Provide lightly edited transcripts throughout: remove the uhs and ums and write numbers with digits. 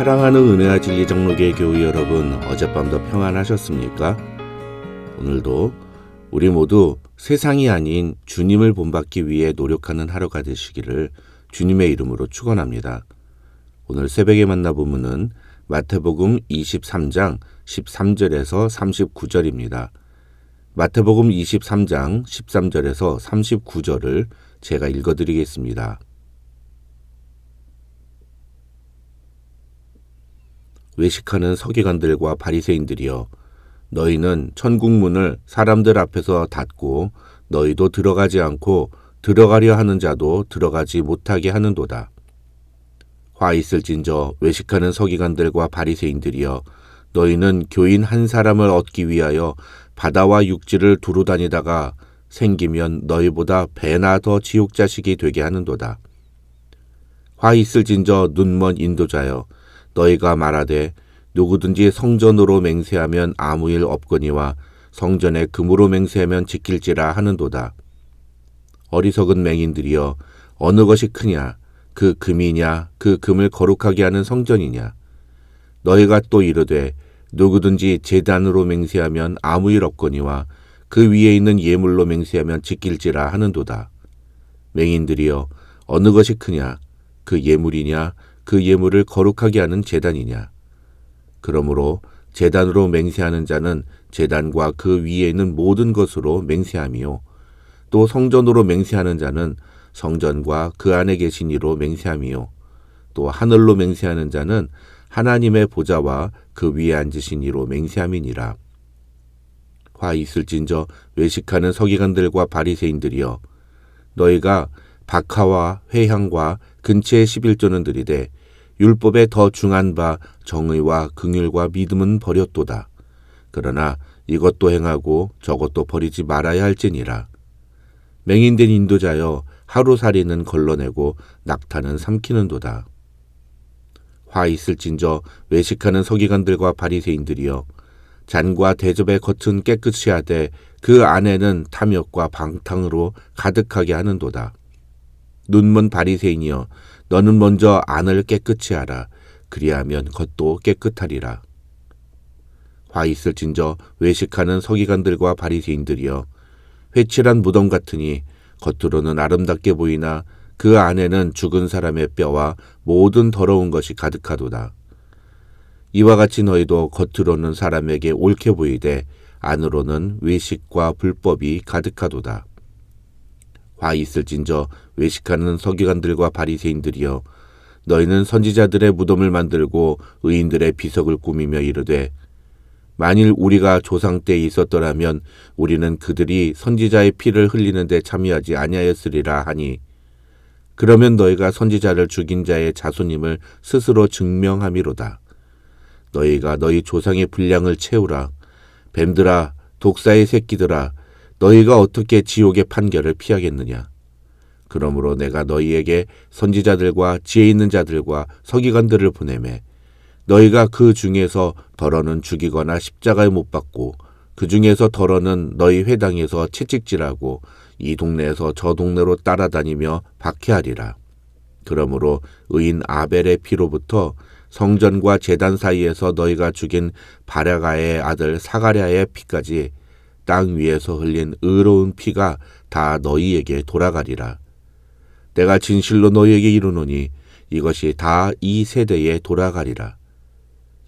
사랑하는 은혜와 진리 장로교회 교우 여러분, 어젯밤도 평안하셨습니까? 오늘도 우리 모두 세상이 아닌 주님을 본받기 위해 노력하는 하루가 되시기를 주님의 이름으로 축원합니다. 오늘 새벽에 만나보면은 마태복음 23장 13절에서 39절입니다. 마태복음 23장 13절에서 39절을 제가 읽어드리겠습니다. 외식하는 서기관들과 바리새인들이여, 너희는 천국 문을 사람들 앞에서 닫고 너희도 들어가지 않고 들어가려 하는 자도 들어가지 못하게 하는도다. 화 있을진저 외식하는 서기관들과 바리새인들이여, 너희는 교인 한 사람을 얻기 위하여 바다와 육지를 두루 다니다가 생기면 너희보다 배나 더 지옥 자식이 되게 하는도다. 화 있을진저 눈먼 인도자여, 너희가 말하되 누구든지 성전으로 맹세하면 아무 일 없거니와 성전에 금으로 맹세하면 지킬지라 하는도다. 어리석은 맹인들이여, 어느 것이 크냐? 그 금이냐? 그 금을 거룩하게 하는 성전이냐? 너희가 또 이르되 누구든지 제단으로 맹세하면 아무 일 없거니와 그 위에 있는 예물로 맹세하면 지킬지라 하는도다. 맹인들이여, 어느 것이 크냐? 그 예물이냐? 그 예물을 거룩하게 하는 제단이냐? 그러므로 제단으로 맹세하는 자는 제단과 그 위에 있는 모든 것으로 맹세함이요, 또 성전으로 맹세하는 자는 성전과 그 안에 계신 이로 맹세함이요, 또 하늘로 맹세하는 자는 하나님의 보좌와 그 위에 앉으신 이로 맹세함이니라. 화 있을진저 외식하는 서기관들과 바리새인들이여, 너희가 박하와 회향과 근처의 11조는 들이되 율법에 더 중한 바 정의와 긍휼과 믿음은 버렸도다. 그러나 이것도 행하고 저것도 버리지 말아야 할지니라. 맹인된 인도자여, 하루살이는 걸러내고 낙타는 삼키는도다. 화 있을진저 외식하는 서기관들과 바리새인들이여, 잔과 대접의 겉은 깨끗이 하되 그 안에는 탐욕과 방탕으로 가득하게 하는도다. 눈먼 바리새인이여, 너는 먼저 안을 깨끗이 하라. 그리하면 겉도 깨끗하리라. 화 있을진저 외식하는 서기관들과 바리새인들이여, 회칠한 무덤 같으니 겉으로는 아름답게 보이나 그 안에는 죽은 사람의 뼈와 모든 더러운 것이 가득하도다. 이와 같이 너희도 겉으로는 사람에게 옳게 보이되 안으로는 외식과 불법이 가득하도다. 화 있을진저 외식하는 서기관들과 바리새인들이여, 너희는 선지자들의 무덤을 만들고 의인들의 비석을 꾸미며 이르되, 만일 우리가 조상 때에 있었더라면 우리는 그들이 선지자의 피를 흘리는 데 참여하지 아니하였으리라 하니, 그러면 너희가 선지자를 죽인 자의 자손임을 스스로 증명함이로다. 너희가 너희 조상의 분량을 채우라. 뱀들아, 독사의 새끼들아, 너희가 어떻게 지옥의 판결을 피하겠느냐? 그러므로 내가 너희에게 선지자들과 지혜 있는 자들과 서기관들을 보내매, 너희가 그 중에서 더러는 죽이거나 십자가에 못 박고, 그 중에서 더러는 너희 회당에서 채찍질하고 이 동네에서 저 동네로 따라다니며 박해하리라. 그러므로 의인 아벨의 피로부터 성전과 제단 사이에서 너희가 죽인 바랴가의 아들 사가랴의 피까지 땅 위에서 흘린 의로운 피가 다 너희에게 돌아가리라. 내가 진실로 너희에게 이르노니 이것이 다 이 세대에 돌아가리라.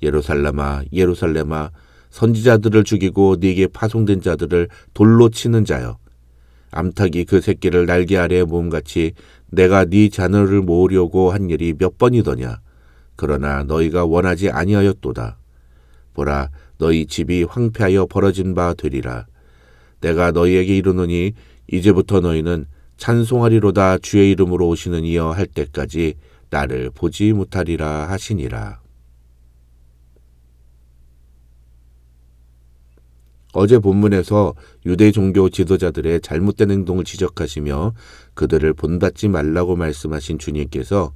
예루살렘아, 예루살렘아, 선지자들을 죽이고 네게 파송된 자들을 돌로 치는 자여, 암탉이 그 새끼를 날개 아래에 모음같이 내가 네 자녀를 모으려고 한 일이 몇 번이더냐? 그러나 너희가 원하지 아니하였도다. 보라, 너희 집이 황폐하여 벌어진 바 되리라. 내가 너희에게 이르노니 이제부터 너희는 찬송하리로다 주의 이름으로 오시는 이여 할 때까지 나를 보지 못하리라 하시니라. 어제 본문에서 유대 종교 지도자들의 잘못된 행동을 지적하시며 그들을 본받지 말라고 말씀하신 주님께서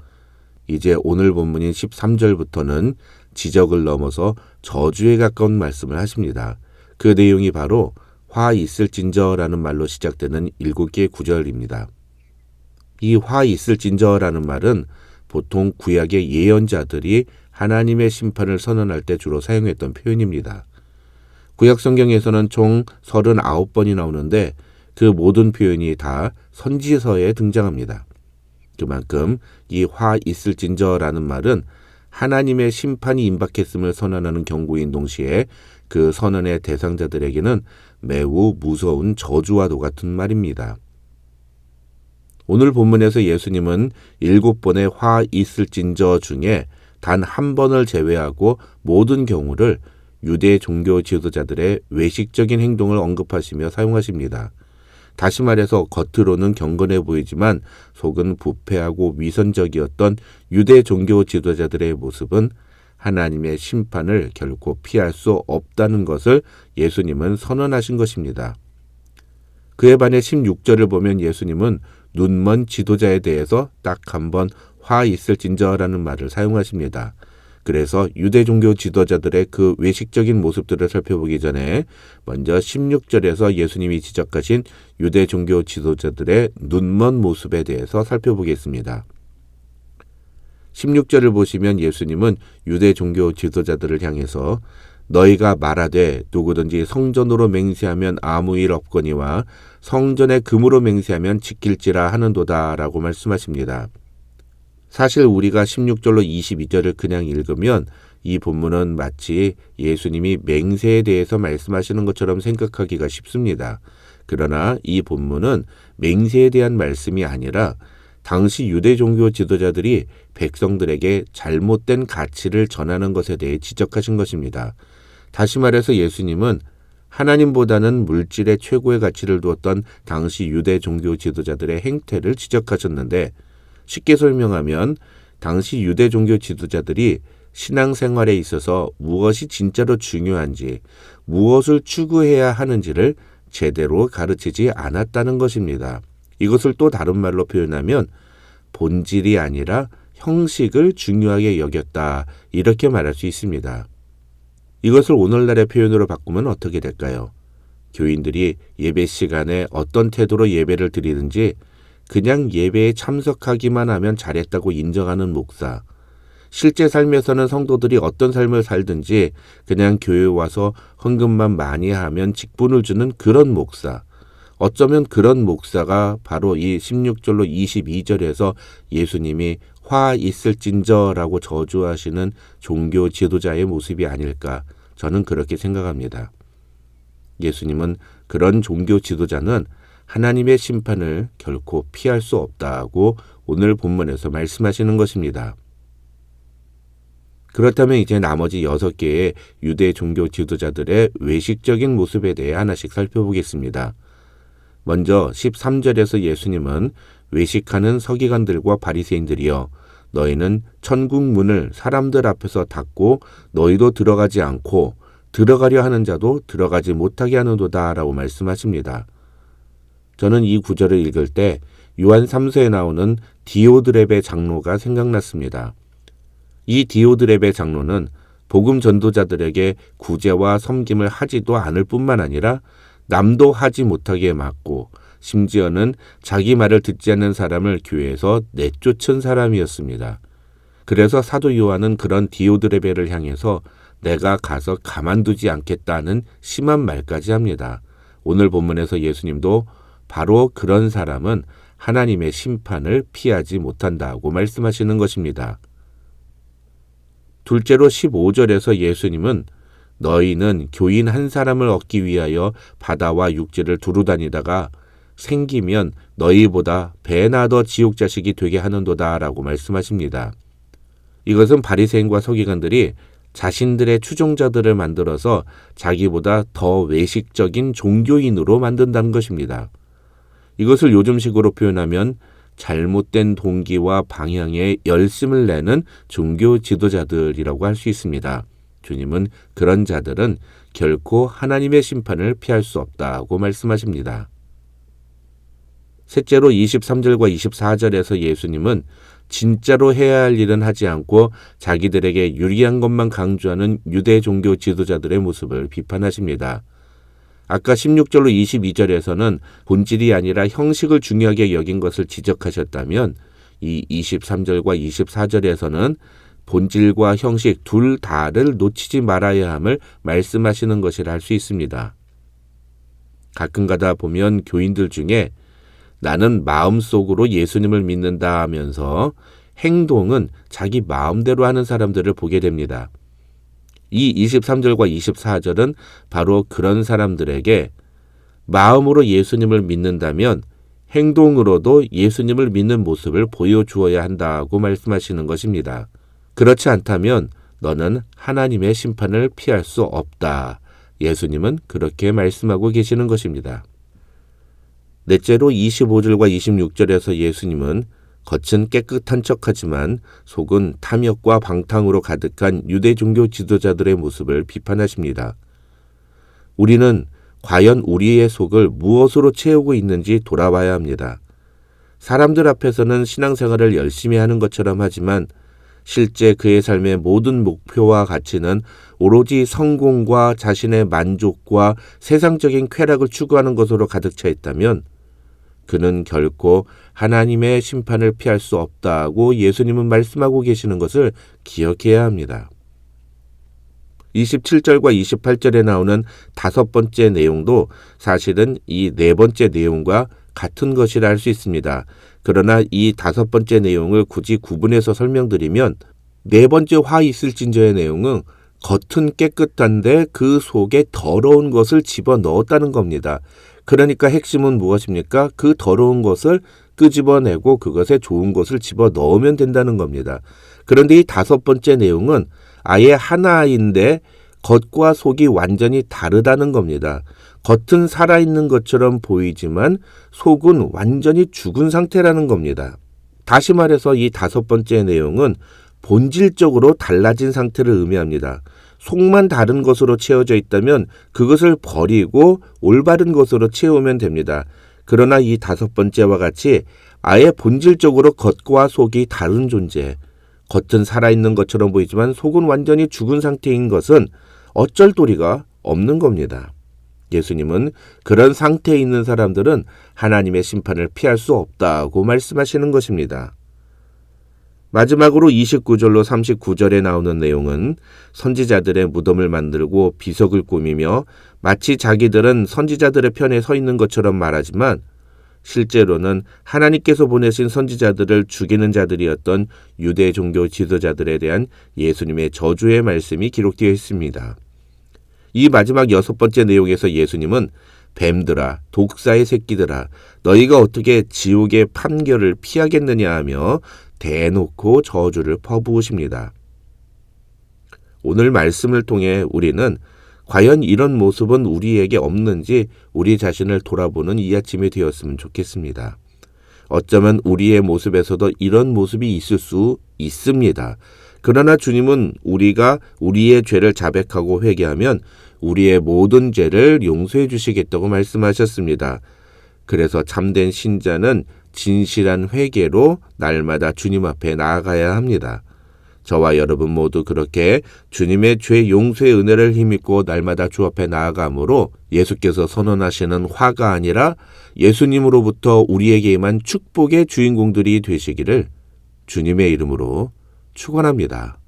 이제 오늘 본문인 13절부터는 지적을 넘어서 저주에 가까운 말씀을 하십니다. 그 내용이 바로 화 있을진저라는 말로 시작되는 7개의 구절입니다. 이 화 있을진저라는 말은 보통 구약의 예언자들이 하나님의 심판을 선언할 때 주로 사용했던 표현입니다. 구약 성경에서는 총 39번이 나오는데 그 모든 표현이 다 선지서에 등장합니다. 그만큼 이 화 있을진저라는 말은 하나님의 심판이 임박했음을 선언하는 경고인 동시에 그 선언의 대상자들에게는 매우 무서운 저주와도 같은 말입니다. 오늘 본문에서 예수님은 7번의 화 있을진저 중에 단 한 번을 제외하고 모든 경우를 유대 종교 지도자들의 외식적인 행동을 언급하시며 사용하십니다. 다시 말해서 겉으로는 경건해 보이지만 속은 부패하고 위선적이었던 유대 종교 지도자들의 모습은 하나님의 심판을 결코 피할 수 없다는 것을 예수님은 선언하신 것입니다. 그에 반해 16절을 보면 예수님은 눈먼 지도자에 대해서 딱 한 번 화 있을진저라는 말을 사용하십니다. 그래서 유대 종교 지도자들의 그 외식적인 모습들을 살펴보기 전에 먼저 16절에서 예수님이 지적하신 유대 종교 지도자들의 눈먼 모습에 대해서 살펴보겠습니다. 16절을 보시면 예수님은 유대 종교 지도자들을 향해서 너희가 말하되 누구든지 성전으로 맹세하면 아무 일 없거니와 성전의 금으로 맹세하면 지킬지라 하는도다 라고 말씀하십니다. 사실 우리가 16절로 22절을 그냥 읽으면 이 본문은 마치 예수님이 맹세에 대해서 말씀하시는 것처럼 생각하기가 쉽습니다. 그러나 이 본문은 맹세에 대한 말씀이 아니라 당시 유대 종교 지도자들이 백성들에게 잘못된 가치를 전하는 것에 대해 지적하신 것입니다. 다시 말해서 예수님은 하나님보다는 물질에 최고의 가치를 두었던 당시 유대 종교 지도자들의 행태를 지적하셨는데 쉽게 설명하면 당시 유대 종교 지도자들이 신앙생활에 있어서 무엇이 진짜로 중요한지, 무엇을 추구해야 하는지를 제대로 가르치지 않았다는 것입니다. 이것을 또 다른 말로 표현하면 본질이 아니라 형식을 중요하게 여겼다, 이렇게 말할 수 있습니다. 이것을 오늘날의 표현으로 바꾸면 어떻게 될까요? 교인들이 예배 시간에 어떤 태도로 예배를 드리든지 그냥 예배에 참석하기만 하면 잘했다고 인정하는 목사, 실제 삶에서는 성도들이 어떤 삶을 살든지 그냥 교회에 와서 헌금만 많이 하면 직분을 주는 그런 목사, 어쩌면 그런 목사가 바로 이 16절로 22절에서 예수님이 화 있을진저라고 저주하시는 종교 지도자의 모습이 아닐까, 저는 그렇게 생각합니다. 예수님은 그런 종교 지도자는 하나님의 심판을 결코 피할 수 없다고 오늘 본문에서 말씀하시는 것입니다. 그렇다면 이제 나머지 6개의 유대 종교 지도자들의 외식적인 모습에 대해 하나씩 살펴보겠습니다. 먼저 13절에서 예수님은 외식하는 서기관들과 바리새인들이여 너희는 천국 문을 사람들 앞에서 닫고 너희도 들어가지 않고 들어가려 하는 자도 들어가지 못하게 하는도다 라고 말씀하십니다. 저는 이 구절을 읽을 때 요한 3서에 나오는 디오드렙의 장로가 생각났습니다. 이 디오드렙의 장로는 복음 전도자들에게 구제와 섬김을 하지도 않을 뿐만 아니라 남도 하지 못하게 막고 심지어는 자기 말을 듣지 않는 사람을 교회에서 내쫓은 사람이었습니다. 그래서 사도 요한은 그런 디오드레베를 향해서 내가 가서 가만두지 않겠다는 심한 말까지 합니다. 오늘 본문에서 예수님도 바로 그런 사람은 하나님의 심판을 피하지 못한다고 말씀하시는 것입니다. 둘째로 15절에서 예수님은 너희는 교인 한 사람을 얻기 위하여 바다와 육지를 두루다니다가 생기면 너희보다 배나 더 지옥 자식이 되게 하는도다 라고 말씀하십니다. 이것은 바리새인과 서기관들이 자신들의 추종자들을 만들어서 자기보다 더 외식적인 종교인으로 만든다는 것입니다. 이것을 요즘식으로 표현하면 잘못된 동기와 방향에 열심을 내는 종교 지도자들이라고 할 수 있습니다. 주님은 그런 자들은 결코 하나님의 심판을 피할 수 없다고 말씀하십니다. 셋째로 23절과 24절에서 예수님은 진짜로 해야 할 일은 하지 않고 자기들에게 유리한 것만 강조하는 유대 종교 지도자들의 모습을 비판하십니다. 아까 16절로 22절에서는 본질이 아니라 형식을 중요하게 여긴 것을 지적하셨다면 이 23절과 24절에서는 본질과 형식 둘 다를 놓치지 말아야 함을 말씀하시는 것이라 할 수 있습니다. 가끔가다 보면 교인들 중에 나는 마음속으로 예수님을 믿는다 하면서 행동은 자기 마음대로 하는 사람들을 보게 됩니다. 이 23절과 24절은 바로 그런 사람들에게 마음으로 예수님을 믿는다면 행동으로도 예수님을 믿는 모습을 보여주어야 한다고 말씀하시는 것입니다. 그렇지 않다면 너는 하나님의 심판을 피할 수 없다. 예수님은 그렇게 말씀하고 계시는 것입니다. 넷째로 25절과 26절에서 예수님은 겉은 깨끗한 척하지만 속은 탐욕과 방탕으로 가득한 유대 종교 지도자들의 모습을 비판하십니다. 우리는 과연 우리의 속을 무엇으로 채우고 있는지 돌아봐야 합니다. 사람들 앞에서는 신앙생활을 열심히 하는 것처럼 하지만 실제 그의 삶의 모든 목표와 가치는 오로지 성공과 자신의 만족과 세상적인 쾌락을 추구하는 것으로 가득 차 있다면 그는 결코 하나님의 심판을 피할 수 없다고 예수님은 말씀하고 계시는 것을 기억해야 합니다. 27절과 28절에 나오는 다섯 번째 내용도 사실은 이 네 번째 내용과 같은 것이라 할 수 있습니다. 그러나 이 다섯 번째 내용을 굳이 구분해서 설명드리면 네 번째 화 있을진저의 내용은 겉은 깨끗한데 그 속에 더러운 것을 집어넣었다는 겁니다. 그러니까 핵심은 무엇입니까? 그 더러운 것을 끄집어내고 그것에 좋은 것을 집어넣으면 된다는 겁니다. 그런데 이 다섯 번째 내용은 아예 하나인데 겉과 속이 완전히 다르다는 겁니다. 겉은 살아있는 것처럼 보이지만 속은 완전히 죽은 상태라는 겁니다. 다시 말해서 이 다섯 번째 내용은 본질적으로 달라진 상태를 의미합니다. 속만 다른 것으로 채워져 있다면 그것을 버리고 올바른 것으로 채우면 됩니다. 그러나 이 다섯 번째와 같이 아예 본질적으로 겉과 속이 다른 존재, 겉은 살아있는 것처럼 보이지만 속은 완전히 죽은 상태인 것은 어쩔 도리가 없는 겁니다. 예수님은 그런 상태에 있는 사람들은 하나님의 심판을 피할 수 없다고 말씀하시는 것입니다. 마지막으로 29절로 39절에 나오는 내용은 선지자들의 무덤을 만들고 비석을 꾸미며 마치 자기들은 선지자들의 편에 서 있는 것처럼 말하지만 실제로는 하나님께서 보내신 선지자들을 죽이는 자들이었던 유대 종교 지도자들에 대한 예수님의 저주의 말씀이 기록되어 있습니다. 이 마지막 여섯 번째 내용에서 예수님은 뱀들아, 독사의 새끼들아, 너희가 어떻게 지옥의 판결을 피하겠느냐 하며 대놓고 저주를 퍼부으십니다. 오늘 말씀을 통해 우리는 과연 이런 모습은 우리에게 없는지 우리 자신을 돌아보는 이 아침이 되었으면 좋겠습니다. 어쩌면 우리의 모습에서도 이런 모습이 있을 수 있습니다. 그러나 주님은 우리가 우리의 죄를 자백하고 회개하면 우리의 모든 죄를 용서해 주시겠다고 말씀하셨습니다. 그래서 참된 신자는 진실한 회개로 날마다 주님 앞에 나아가야 합니다. 저와 여러분 모두 그렇게 주님의 죄 용서의 은혜를 힘입고 날마다 주 앞에 나아가므로 예수께서 선언하시는 화가 아니라 예수님으로부터 우리에게 임한 축복의 주인공들이 되시기를 주님의 이름으로 축원합니다.